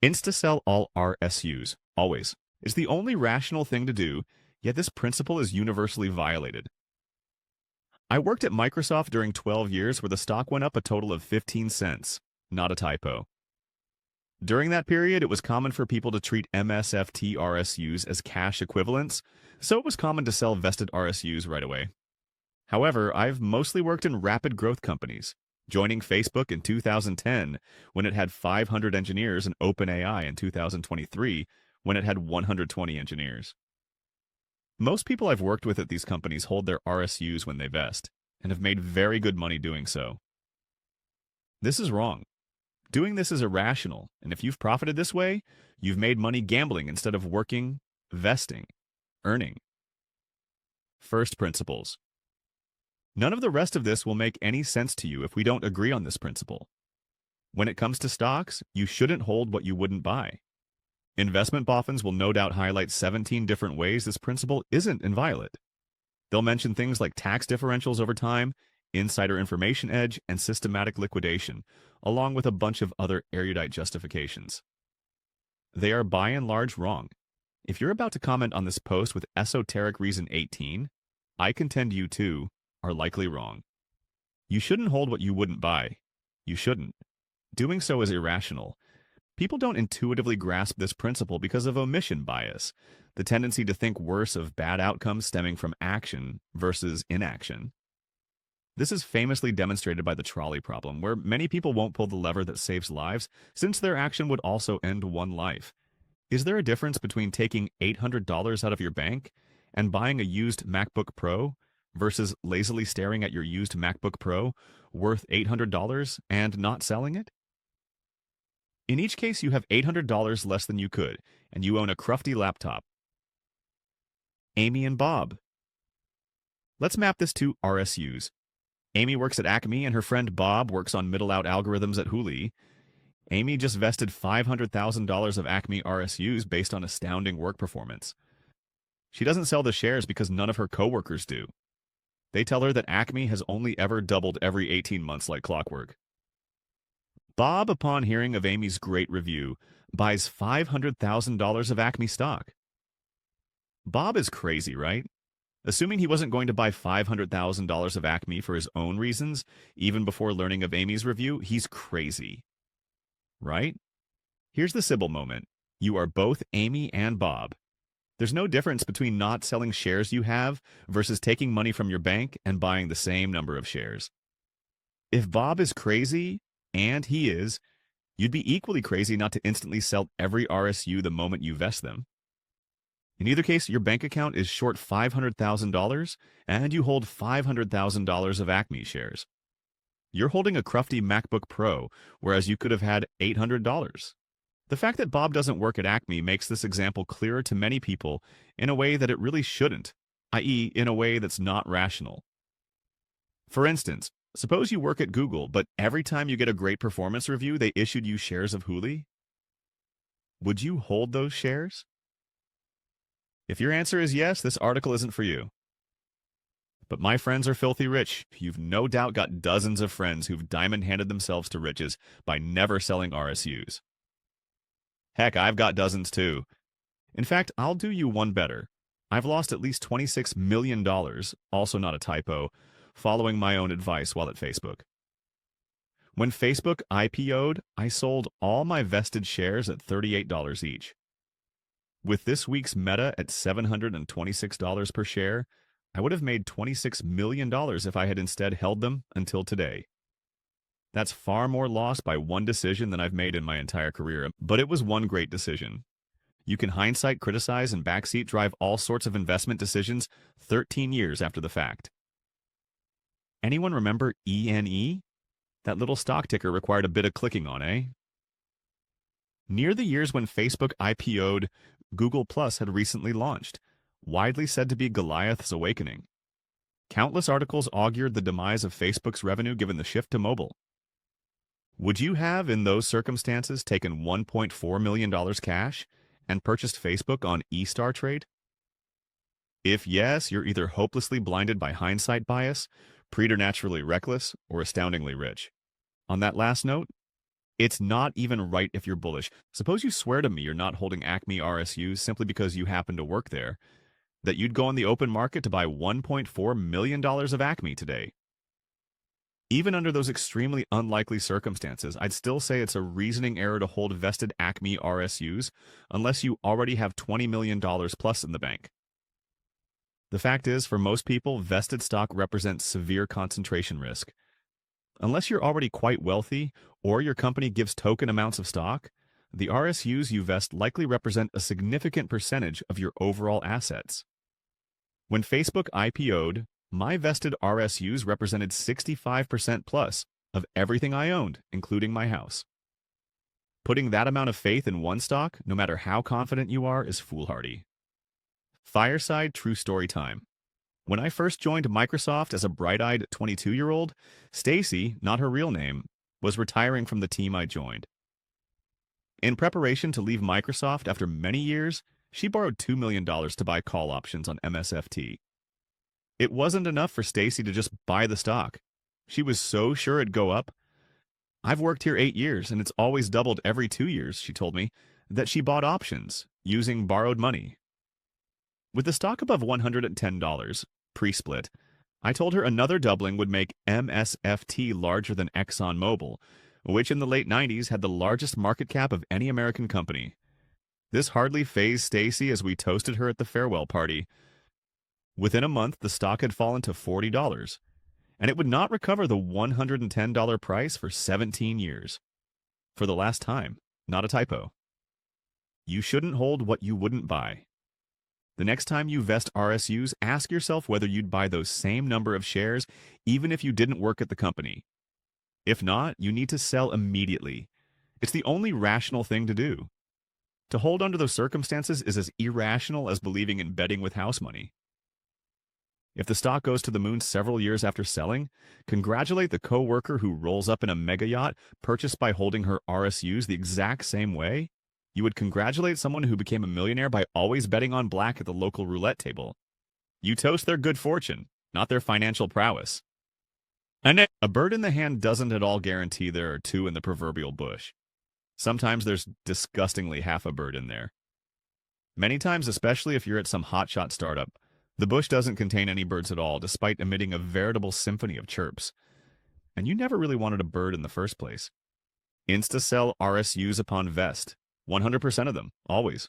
Insta-Sell all RSUs, always, is the only rational thing to do, yet this principle is universally violated. I worked at Microsoft during 12 years where the stock went up a total of 15 cents. Not a typo. During that period, it was common for people to treat MSFT RSUs as cash equivalents, so it was common to sell vested RSUs right away. However, I've mostly worked in rapid growth companies, joining Facebook in 2010 when it had 500 engineers and OpenAI in 2023 when it had 120 engineers. Most people I've worked with at these companies hold their RSUs when they vest, and have made very good money doing so. This is wrong. Doing this is irrational, and if you've profited this way, you've made money gambling instead of working, vesting, earning. First principles. None of the rest of this will make any sense to you if we don't agree on this principle. When it comes to stocks, you shouldn't hold what you wouldn't buy. Investment boffins will no doubt highlight 17 different ways this principle isn't inviolate. They'll mention things like tax differentials over time, insider information edge, and systematic liquidation, along with a bunch of other erudite justifications. They are by and large wrong. If you're about to comment on this post with esoteric reason 18, I contend you too are likely wrong. You shouldn't hold what you wouldn't buy. You shouldn't. Doing so is irrational. People don't intuitively grasp this principle because of omission bias, the tendency to think worse of bad outcomes stemming from action versus inaction. This is famously demonstrated by the trolley problem, where many people won't pull the lever that saves lives since their action would also end one life. Is there a difference between taking $800 out of your bank and buying a used MacBook Pro versus lazily staring at your used MacBook Pro worth $800 and not selling it? In each case, you have $800 less than you could, and you own a crufty laptop. Amy and Bob. Let's map this to RSUs. Amy works at Acme, and her friend Bob works on middle-out algorithms at Hooli. Amy just vested $500,000 of Acme RSUs based on astounding work performance. She doesn't sell the shares because none of her coworkers do. They tell her that Acme has only ever doubled every 18 months like clockwork. Bob, upon hearing of Amy's great review, buys $500,000 of Acme stock. Bob is crazy, right? Assuming he wasn't going to buy $500,000 of Acme for his own reasons, even before learning of Amy's review, he's crazy. Right? Here's the Sybil moment. You are both Amy and Bob. There's no difference between not selling shares you have versus taking money from your bank and buying the same number of shares. If Bob is crazy, and he is, you'd be equally crazy not to instantly sell every RSU the moment you vest them. In either case, your bank account is short $500,000, and you hold $500,000 of Acme shares. You're holding a crufty MacBook Pro, whereas you could have had $800. The fact that Bob doesn't work at Acme makes this example clearer to many people in a way that it really shouldn't, i.e., in a way that's not rational. For instance, suppose you work at Google, but every time you get a great performance review, they issued you shares of Hooli. Would you hold those shares? If your answer is yes, this article isn't for you. But my friends are filthy rich. You've no doubt got dozens of friends who've diamond-handed themselves to riches by never selling RSUs. Heck, I've got dozens too. In fact, I'll do you one better. I've lost at least $26 million, also not a typo, following my own advice while at Facebook. When Facebook IPO'd, I sold all my vested shares at $38 each. With this week's Meta at $726 per share, I would have made $26 million if I had instead held them until today. That's far more loss by one decision than I've made in my entire career, but it was one great decision. You can hindsight, criticize, and backseat drive all sorts of investment decisions 13 years after the fact. Anyone remember ENE? That little stock ticker required a bit of clicking on, eh? Near the years when Facebook IPO'd, Google Plus had recently launched, widely said to be Goliath's awakening. Countless articles augured the demise of Facebook's revenue given the shift to mobile. Would you have, in those circumstances, taken $1.4 million cash and purchased Facebook on eStar Trade? If yes, you're either hopelessly blinded by hindsight bias, preternaturally reckless, or astoundingly rich. On that last note, It's not even right if you're bullish. Suppose you swear to me you're not holding Acme RSUs simply because you happen to work there, that you'd go on the open market to buy $1.4 million of Acme today. Even under those extremely unlikely circumstances, I'd still say it's a reasoning error to hold vested Acme RSUs unless you already have $20 million plus in the bank. The fact is, for most people, vested stock represents severe concentration risk. Unless you're already quite wealthy or your company gives token amounts of stock, the RSUs you vest likely represent a significant percentage of your overall assets. When Facebook IPO'd, my vested RSUs represented 65% plus of everything I owned, including my house. Putting that amount of faith in one stock, no matter how confident you are, is foolhardy. Fireside true story time. When I first joined Microsoft as a bright-eyed 22-year-old, Stacy, not her real name, was retiring from the team I joined. In preparation to leave Microsoft after many years, she borrowed $2 million to buy call options on MSFT. It wasn't enough for Stacy to just buy the stock. She was so sure it'd go up. I've worked here 8 years, and it's always doubled every 2 years, she told me, that she bought options using borrowed money. With the stock above $110, pre-split, I told her another doubling would make MSFT larger than ExxonMobil, which in the late 90s had the largest market cap of any American company. This hardly fazed Stacy as we toasted her at the farewell party. Within a month, the stock had fallen to $40, and it would not recover the $110 price for 17 years. For the last time, not a typo. You shouldn't hold what you wouldn't buy. The next time you vest RSUs, ask yourself whether you'd buy those same number of shares even if you didn't work at the company. If not, you need to sell immediately. It's the only rational thing to do. To hold under those circumstances is as irrational as believing in betting with house money. If the stock goes to the moon several years after selling, congratulate the coworker who rolls up in a mega yacht purchased by holding her RSUs the exact same way. You would congratulate someone who became a millionaire by always betting on black at the local roulette table. You toast their good fortune, not their financial prowess. And a bird in the hand doesn't at all guarantee there are two in the proverbial bush. Sometimes there's disgustingly half a bird in there. Many times, especially if you're at some hotshot startup, the bush doesn't contain any birds at all, despite emitting a veritable symphony of chirps. And you never really wanted a bird in the first place. Insta-Sell RSUs upon vest. 100% of them, always.